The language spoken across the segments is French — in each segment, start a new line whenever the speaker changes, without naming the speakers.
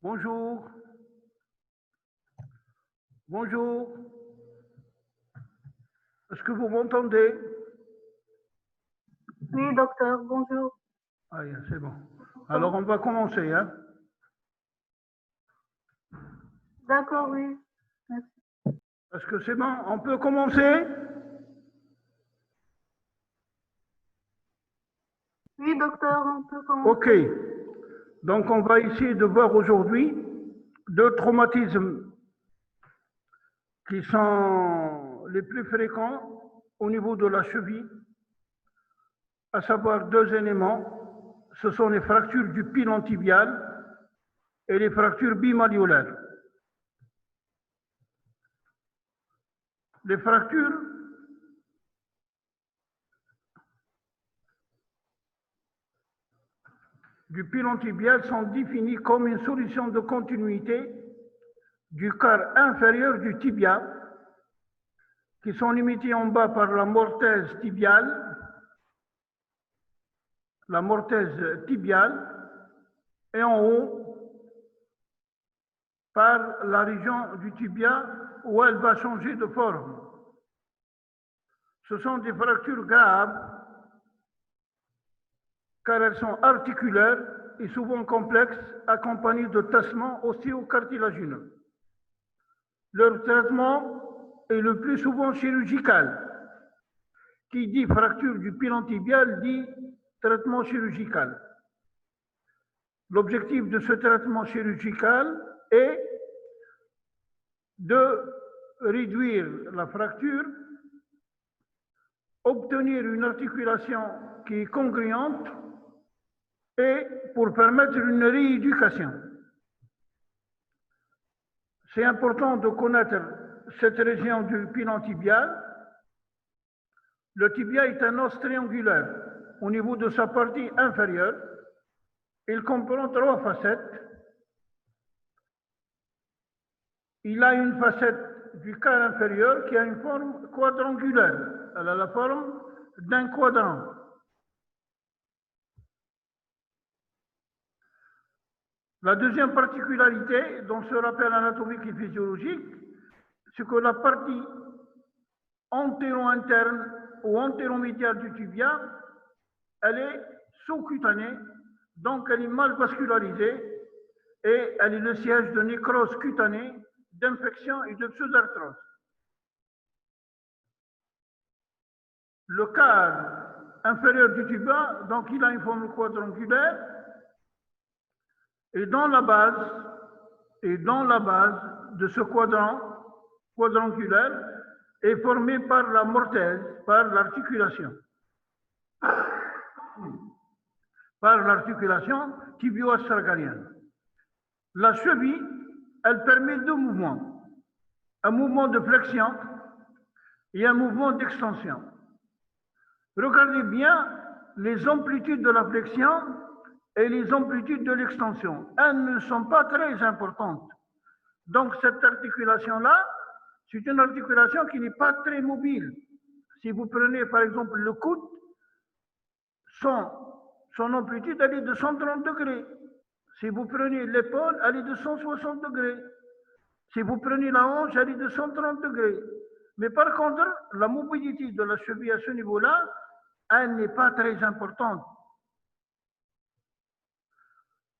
Bonjour. Bonjour. Est-ce que vous m'entendez?
Oui, docteur, bonjour.
Ah, c'est bon. Alors, on va commencer, hein?
D'accord, oui. Merci.
Est-ce que c'est bon? On peut commencer?
Oui, docteur, on peut commencer.
OK. Donc, on va essayer de voir aujourd'hui deux traumatismes qui sont les plus fréquents au niveau de la cheville, à savoir deux éléments. Ce sont les fractures du pilon tibial et les fractures bimalléolaires. Les fractures du pilon tibial sont définies comme une solution de continuité du quart inférieur du tibia, qui sont limitées en bas par la mortaise tibiale, et en haut par la région du tibia où elle va changer de forme. Ce sont des fractures graves car elles sont articulaires et souvent complexes, accompagnées de tassements ostéocartilagineux. leur traitement est le plus souvent chirurgical. Qui dit fracture du pilon tibial dit traitement chirurgical. L'objectif de ce traitement chirurgical est de réduire la fracture, obtenir une articulation qui est congruente et pour permettre une rééducation. C'est important de connaître cette région du pilon tibial. Le tibia est un os triangulaire au niveau de sa partie inférieure. Il comprend 3 facettes. Il a une facette du quart inférieur qui a une forme quadrangulaire. Elle a la forme d'un quadrant. La deuxième particularité dans ce rappel anatomique et physiologique, c'est que la partie antéro-interne ou antéromédiale du tibia, elle est sous-cutanée, donc elle est mal vascularisée et elle est le siège de nécrose cutanée, d'infection et de pseudarthrose. Le quart inférieur du tibia, donc il a une forme quadrangulaire, et dans la base de ce quadrangulaire est formé par la mortaise, par l'articulation tibio-astragalienne. La cheville, elle permet 2 mouvements, un mouvement de flexion et un mouvement d'extension. Regardez bien les amplitudes de la flexion et les amplitudes de l'extension. Elles ne sont pas très importantes. Donc cette articulation-là, c'est une articulation qui n'est pas très mobile. Si vous prenez par exemple le coude, son amplitude elle est de 130 degrés. Si vous prenez l'épaule, elle est de 160 degrés. Si vous prenez la hanche, elle est de 130 degrés. Mais par contre, la mobilité de la cheville à ce niveau-là, elle n'est pas très importante.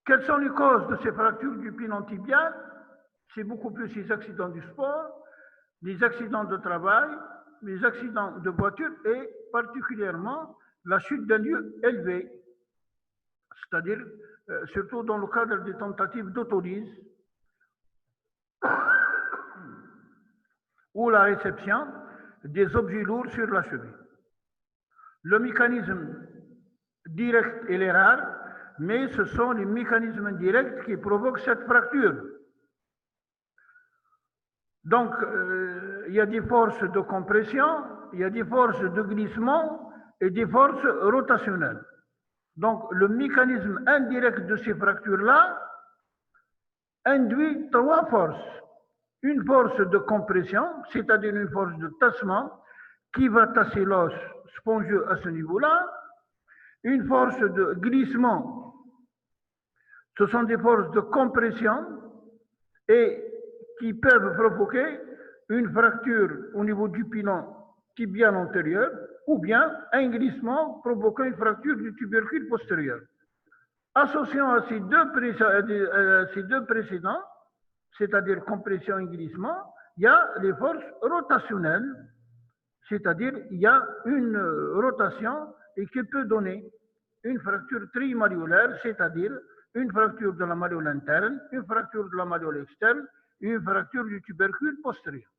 Quelles sont les causes de ces fractures du pilon tibial? C'est beaucoup plus les accidents du sport, les accidents de travail, les accidents de voiture et particulièrement la chute d'un lieu élevé, c'est-à-dire surtout dans le cadre des tentatives d'autolyse ou la réception des objets lourds sur la cheville. Le mécanisme direct, il est rare, mais ce sont les mécanismes indirects qui provoquent cette fracture. Donc, il y a des forces de compression, il y a des forces de glissement et des forces rotationnelles. Donc, le mécanisme indirect de ces fractures-là induit 3 forces. Une force de compression, c'est-à-dire une force de tassement qui va tasser l'os spongieux à ce niveau-là. Une force de glissement, ce sont des forces de compression et qui peuvent provoquer une fracture au niveau du pilon tibial antérieur ou bien un glissement provoquant une fracture du tubercule postérieur. Associant à ces deux précédents, c'est-à-dire compression et glissement, il y a les forces rotationnelles, c'est-à-dire il y a une rotation et qui peut donner une fracture trimalléolaire, c'est-à-dire une fracture de la malléole interne, une fracture de la malléole externe, une fracture du tubercule postérieur.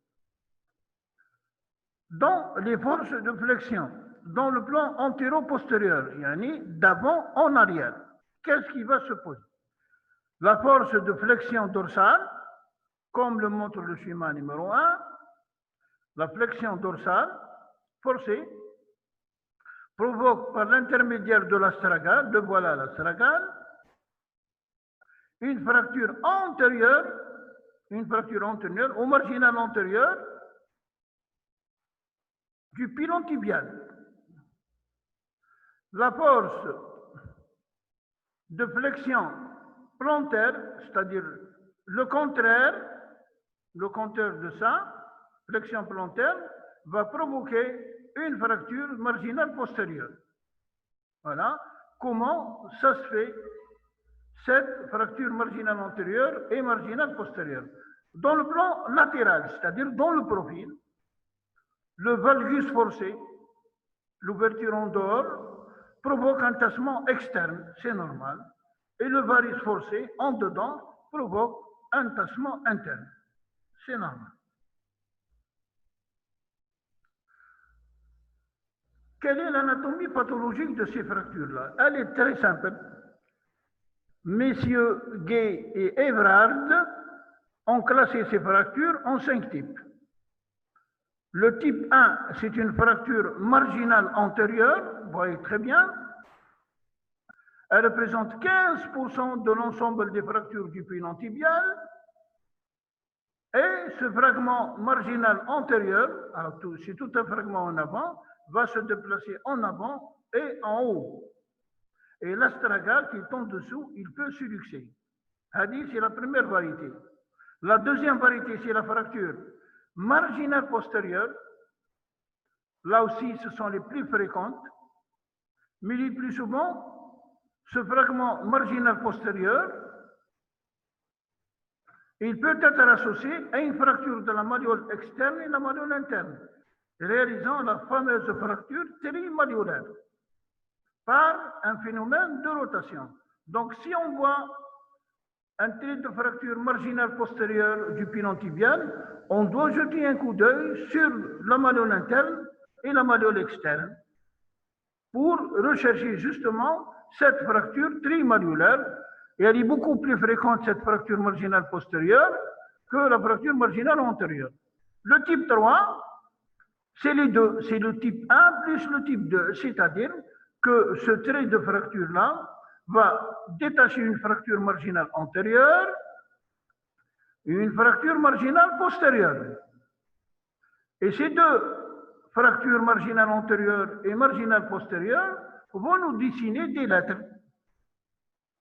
Dans les forces de flexion, dans le plan antéro-postérieur, yani d'avant en arrière, qu'est-ce qui va se poser? La force de flexion dorsale, comme le montre le schéma numéro 1, la flexion dorsale forcée provoque par l'intermédiaire de l'astragale, de voilà l'astragale, une fracture antérieure au marginal antérieur du pilon tibial. La force de flexion plantaire, c'est-à-dire le contraire de ça, flexion plantaire, va provoquer une fracture marginale postérieure. Voilà comment ça se fait, cette fracture marginale antérieure et marginale postérieure. Dans le plan latéral, c'est-à-dire dans le profil, le valgus forcé, l'ouverture en dehors, provoque un tassement externe, c'est normal. Et le varice forcé, en dedans, provoque un tassement interne. C'est normal. Quelle est l'anatomie pathologique de ces fractures-là? Elle est très simple. Messieurs Gay et Everard ont classé ces fractures en 5 types. Le type 1, c'est une fracture marginale antérieure, vous voyez très bien. Elle représente 15% de l'ensemble des fractures du pilon tibial. Et ce fragment marginal antérieur, c'est tout un fragment en avant, va se déplacer en avant et en haut. Et l'astragale qui est en dessous, il peut se luxer. C'est la première variété. La deuxième variété, c'est la fracture marginale postérieure. Là aussi, ce sont les plus fréquentes. Mais les plus souvent, ce fragment marginal postérieur, il peut être associé à une fracture de la malléole externe et la malléole interne, réalisant la fameuse fracture trimalléolaire par un phénomène de rotation. Donc, si on voit un trait de fracture marginale postérieure du pilon tibial, on doit jeter un coup d'œil sur la malléole interne et la malléole externe pour rechercher justement cette fracture trimalléolaire. Et elle est beaucoup plus fréquente, cette fracture marginale postérieure, que la fracture marginale antérieure. Le type 3, c'est les deux. C'est le type 1 plus le type 2. C'est-à-dire que ce trait de fracture-là va détacher une fracture marginale antérieure et une fracture marginale postérieure. Et ces deux fractures marginales antérieures et marginales postérieures vont nous dessiner des lettres.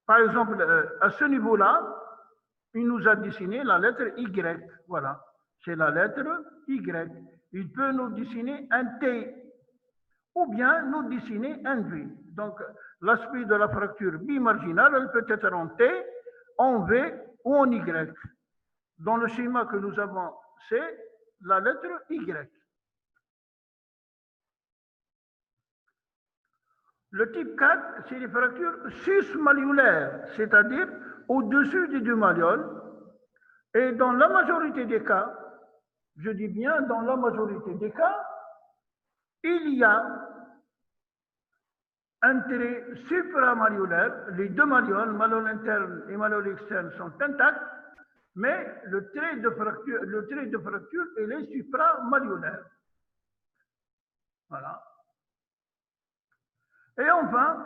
Par exemple, à ce niveau-là, il nous a dessiné la lettre Y. Voilà, c'est la lettre Y. Il peut nous dessiner un T ou bien nous dessiner un V. Donc, l'aspect de la fracture bimarginale, elle peut être en T, en V ou en Y. Dans le schéma que nous avons, c'est la lettre Y. Le type 4, c'est les fractures susmalléolaires, c'est-à-dire au-dessus des deux malléoles. Et dans la majorité des cas, je dis bien dans la majorité des cas, il y a un trait supramalléolaire. Les deux malléoles, malléole interne et malléole externe, sont intacts, mais le trait de fracture il est supramalléolaire. Voilà. Et enfin,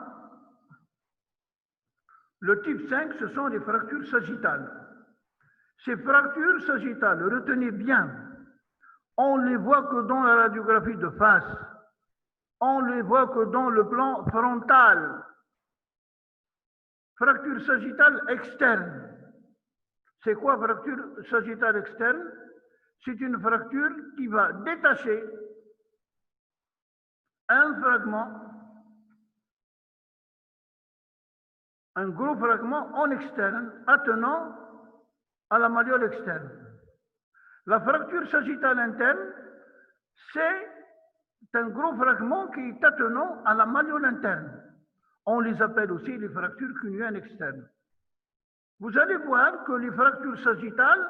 le type 5, ce sont les fractures sagittales. Ces fractures sagittales, retenez bien, on ne les voit que dans la radiographie de face. On ne les voit que dans le plan frontal. Fracture sagittale externe. C'est quoi fracture sagittale externe? C'est une fracture qui va détacher un fragment, un gros fragment en externe, attenant à la malléole externe. La fracture sagittale interne, c'est un gros fragment qui est attenant à la malléole interne. On les appelle aussi les fractures cunéennes externes. Vous allez voir que les fractures sagittales,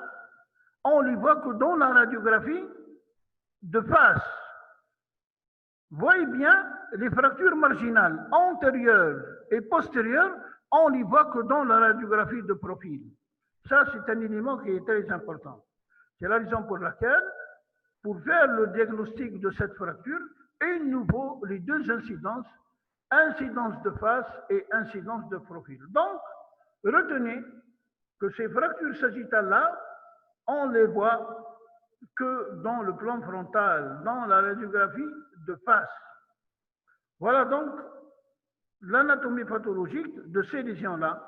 on les voit que dans la radiographie de face. Voyez bien, les fractures marginales antérieures et postérieures, on les voit que dans la radiographie de profil. Ça, c'est un élément qui est très important. C'est la raison pour laquelle, pour faire le diagnostic de cette fracture, il nous faut les deux incidences, incidence de face et incidence de profil. Donc, retenez que ces fractures sagittales-là, on les voit que dans le plan frontal, dans la radiographie de face. Voilà donc l'anatomie pathologique de ces lésions-là.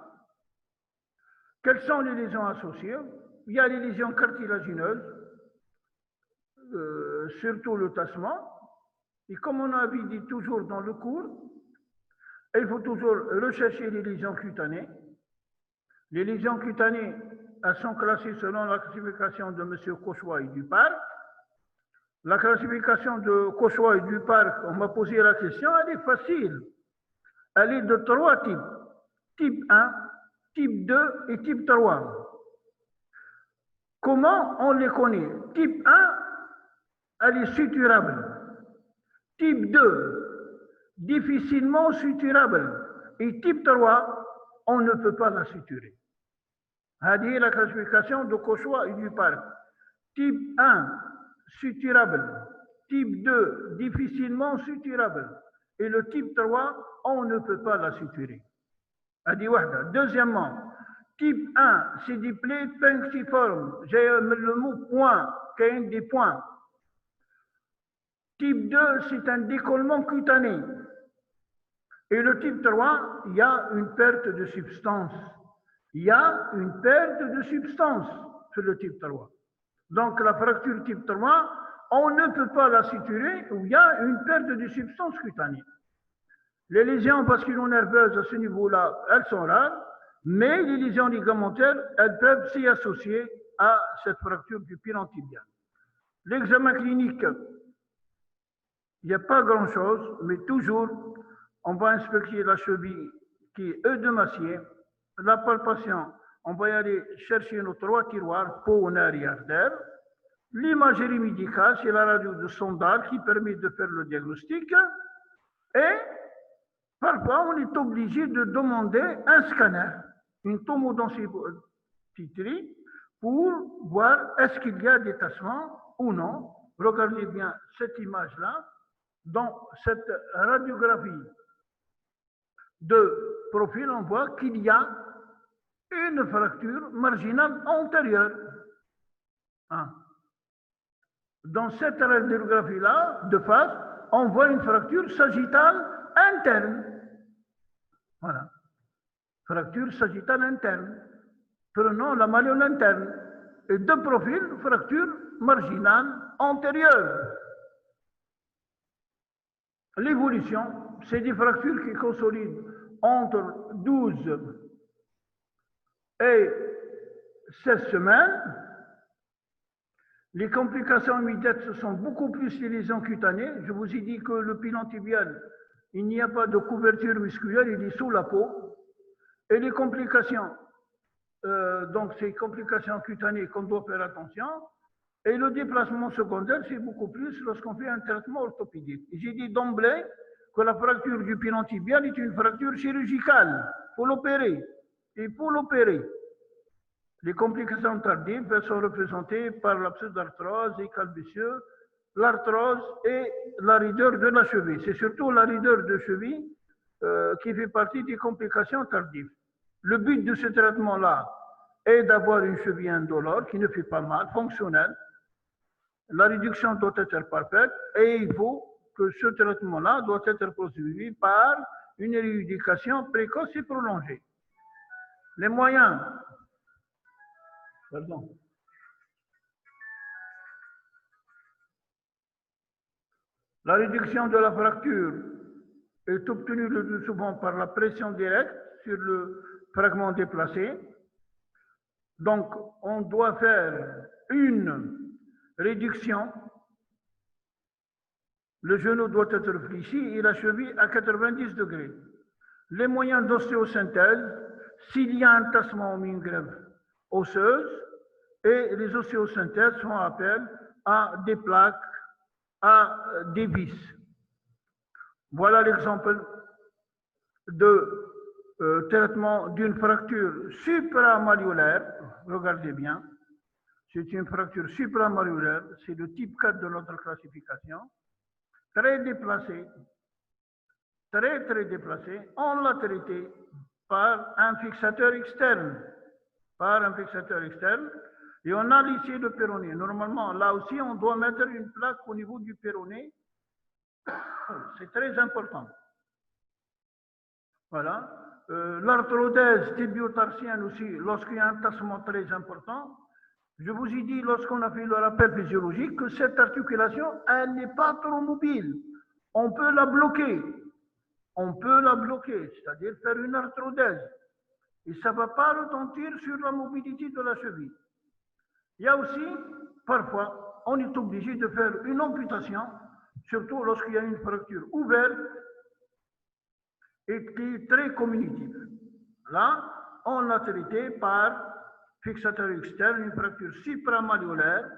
Quelles sont les lésions associées? Il y a les lésions cartilagineuses, surtout le tassement. Et comme on a dit toujours dans le cours, il faut toujours rechercher les lésions cutanées. Les lésions cutanées, elles sont classées selon la classification de M. Cauchois et du parc. La classification de Cauchois et du parc, on m'a posé la question, elle est facile. Elle est de 3 types. Type 1, type 2 et type 3. Comment on les connaît? Type 1, elle est suturable. Type 2, difficilement suturable. Et type 3, on ne peut pas la suturer. C'est la classification de Cauchois et du parc. Type 1, suturable. Type 2, difficilement suturable. Et le type 3, on ne peut pas la suturer. Deuxièmement, type 1, c'est des plaies punctiformes. J'ai le mot point, qui est un des points. Type 2, c'est un décollement cutané. Et le type 3, il y a une perte de substance. Il y a une perte de substance sur le type 3. Donc la fracture type 3, on ne peut pas la suturer où il y a une perte de substance cutanée. Les lésions vasculo-nerveuses à ce niveau-là, elles sont rares, mais les lésions ligamentaires, elles peuvent s'y associer à cette fracture du pilon tibial. L'examen clinique, il n'y a pas grand-chose, mais toujours, on va inspecter la cheville qui est œdémaciée. La palpation, on va y aller chercher nos 3 tiroirs, peau, nerfs et artères. L'imagerie médicale, c'est la radio de sondage qui permet de faire le diagnostic. Et parfois, on est obligé de demander un scanner, une tomodensitométrie, pour voir est-ce qu'il y a des tassements ou non. Regardez bien cette image-là. Dans cette radiographie de profil, on voit qu'il y a une fracture marginale antérieure. Dans cette radiographie-là, de face, on voit une fracture sagittale interne. Voilà. Fracture sagittale interne. Prenons la malléole interne. Et de profil, fracture marginale antérieure. L'évolution, c'est des fractures qui consolident entre 12 et 16 semaines. Les complications immédiates, ce sont beaucoup plus les lésions cutanées. Je vous ai dit que le pilon tibial, il n'y a pas de couverture musculaire, il est sous la peau. Et les complications, donc ces complications cutanées qu'on doit faire attention. Et le déplacement secondaire, c'est beaucoup plus lorsqu'on fait un traitement orthopédique. J'ai dit d'emblée que la fracture du pilon tibial est une fracture chirurgicale. Il faut l'opérer. Il faut l'opérer. Les complications tardives, elles sont représentées par la pseudarthrose et calvitieux, l'arthrose et la raideur de la cheville. C'est surtout la raideur de cheville qui fait partie des complications tardives. Le but de ce traitement-là est d'avoir une cheville indolore qui ne fait pas mal, fonctionnelle. La réduction doit être parfaite et il faut que ce traitement-là doit être poursuivi par une rééducation précoce et prolongée. Les moyens. Pardon. La réduction de la fracture est obtenue le plus souvent par la pression directe sur le fragment déplacé. Donc, on doit faire une réduction. Le genou doit être fléchi et la cheville à 90 degrés. Les moyens d'ostéosynthèse, s'il y a un tassement ou une grève osseuse, et les ostéosynthèses font appel à des plaques, à des vis. Voilà l'exemple de traitement d'une fracture supramalléolaire. Regardez bien. C'est une fracture supramalléolaire. C'est le type 4 de notre classification. Très déplacée. Très, très déplacée. On l'a traité par un fixateur externe. Et on a lissé le péroné. Normalement, là aussi, on doit mettre une plaque au niveau du péroné. C'est très important. Voilà. L'arthrodèse tibio-tarsienne aussi, lorsqu'il y a un tassement très important. Je vous ai dit, lorsqu'on a fait le rappel physiologique, que cette articulation, elle n'est pas trop mobile. On peut la bloquer. On peut la bloquer, c'est-à-dire faire une arthrodèse. Et ça ne va pas retentir sur la mobilité de la cheville. Il y a aussi, parfois, on est obligé de faire une amputation, surtout lorsqu'il y a une fracture ouverte et qui est très communicative. Là, on l'a traité par fixateur externe, une fracture supramalléolaire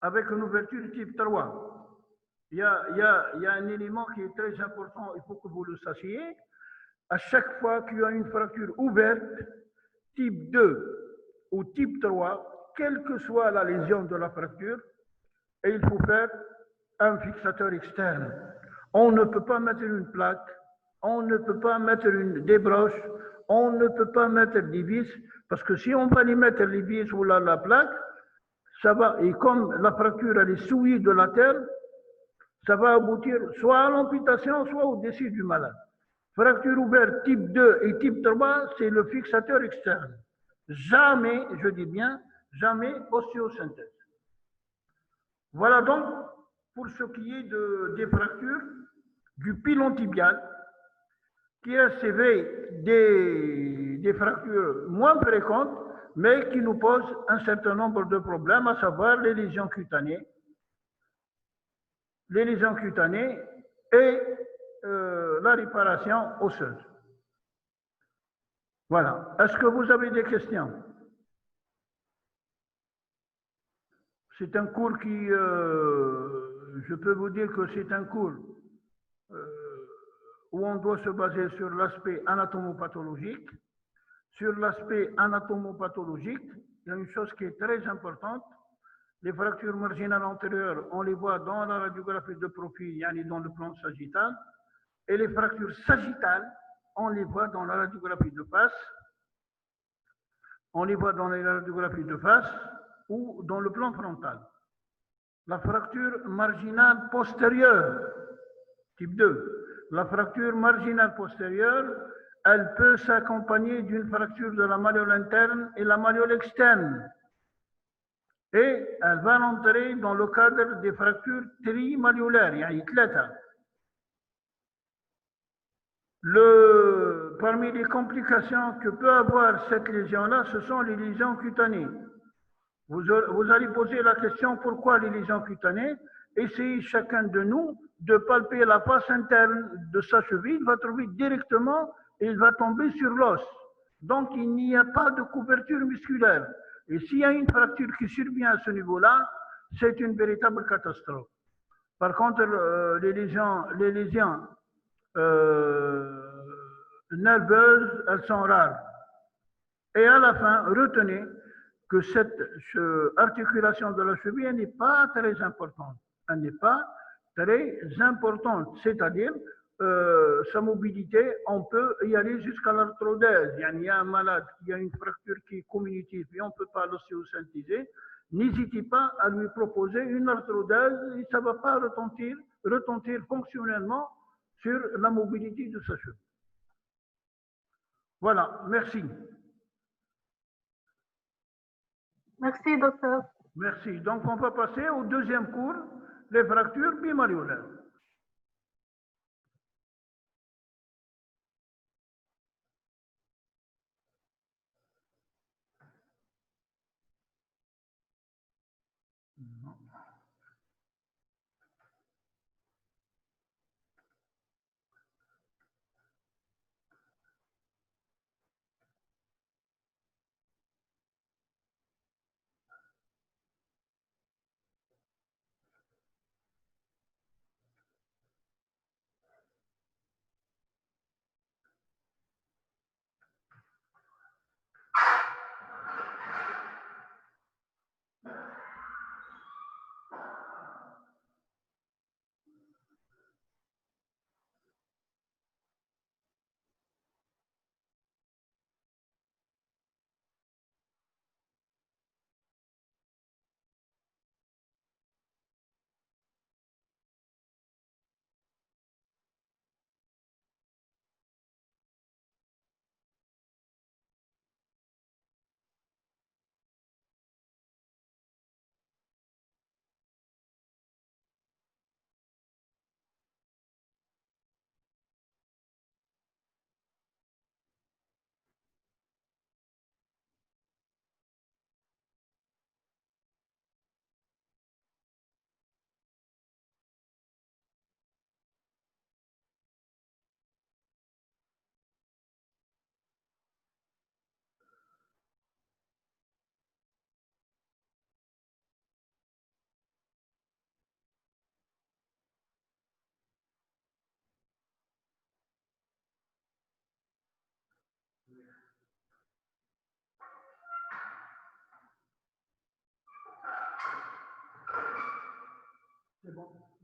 avec une ouverture type 3. Il y a un élément qui est très important, il faut que vous le sachiez. À chaque fois qu'il y a une fracture ouverte, type 2 ou type 3, quelle que soit la lésion de la fracture, et il faut faire un fixateur externe. On ne peut pas mettre une plaque, on ne peut pas mettre des broches, on ne peut pas mettre des vis, parce que si on va y mettre les vis ou la plaque, ça va, et comme la fracture elle est souillée de la terre, ça va aboutir soit à l'amputation, soit au décès du malade. Fracture ouverte type 2 et type 3, c'est le fixateur externe. Jamais, je dis bien, jamais ostéosynthèse. Voilà donc pour ce qui est des fractures du pilon tibial, qui est des fractures moins fréquentes, mais qui nous posent un certain nombre de problèmes, à savoir les lésions cutanées et la réparation osseuse. Voilà. Est-ce que vous avez des questions? C'est un cours qui, je peux vous dire que c'est un cours où on doit se baser sur l'aspect anatomopathologique. Sur l'aspect anatomopathologique, il y a une chose qui est très importante. Les fractures marginales antérieures, on les voit dans la radiographie de profil, yani dans le plan sagittal. Et les fractures sagittales, on les voit dans la radiographie de face. On les voit dans la radiographie de face ou dans le plan frontal. La fracture marginale postérieure, type 2. La fracture marginale postérieure, elle peut s'accompagner d'une fracture de la malléole interne et la malléole externe. Et elle va entrer dans le cadre des fractures trimalléolaires, يعني ثلاثة. Parmi les complications que peut avoir cette lésion-là, ce sont les lésions cutanées. Vous allez poser la question pourquoi les lésions cutanées. Essayez chacun de nous de palper la face interne de sa cheville, il va trouver directement et il va tomber sur l'os. Donc il n'y a pas de couverture musculaire. Et s'il y a une fracture qui survient à ce niveau-là, c'est une véritable catastrophe. Par contre, les lésions nerveuses, elles sont rares. Et à la fin, retenez que cette articulation de la cheville n'est pas très importante. Elle n'est pas très importante, c'est-à-dire sa mobilité, on peut y aller jusqu'à l'arthrodèse. Il y a un malade qui a une fracture qui est communicative et on ne peut pas l'ostéosynthétiser. N'hésitez pas à lui proposer une arthrodèse et ça ne va pas retentir fonctionnellement sur la mobilité de sa cheville. Voilà, merci.
Merci, docteur.
Merci. Donc, on va passer au deuxième cours, les fractures bimalléolaires. Non.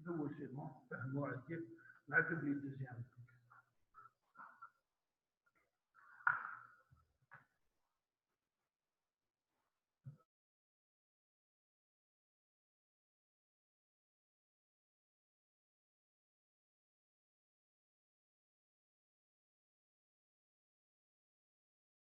bon, c'est bon, فهموا عندك معك بلي deuxième.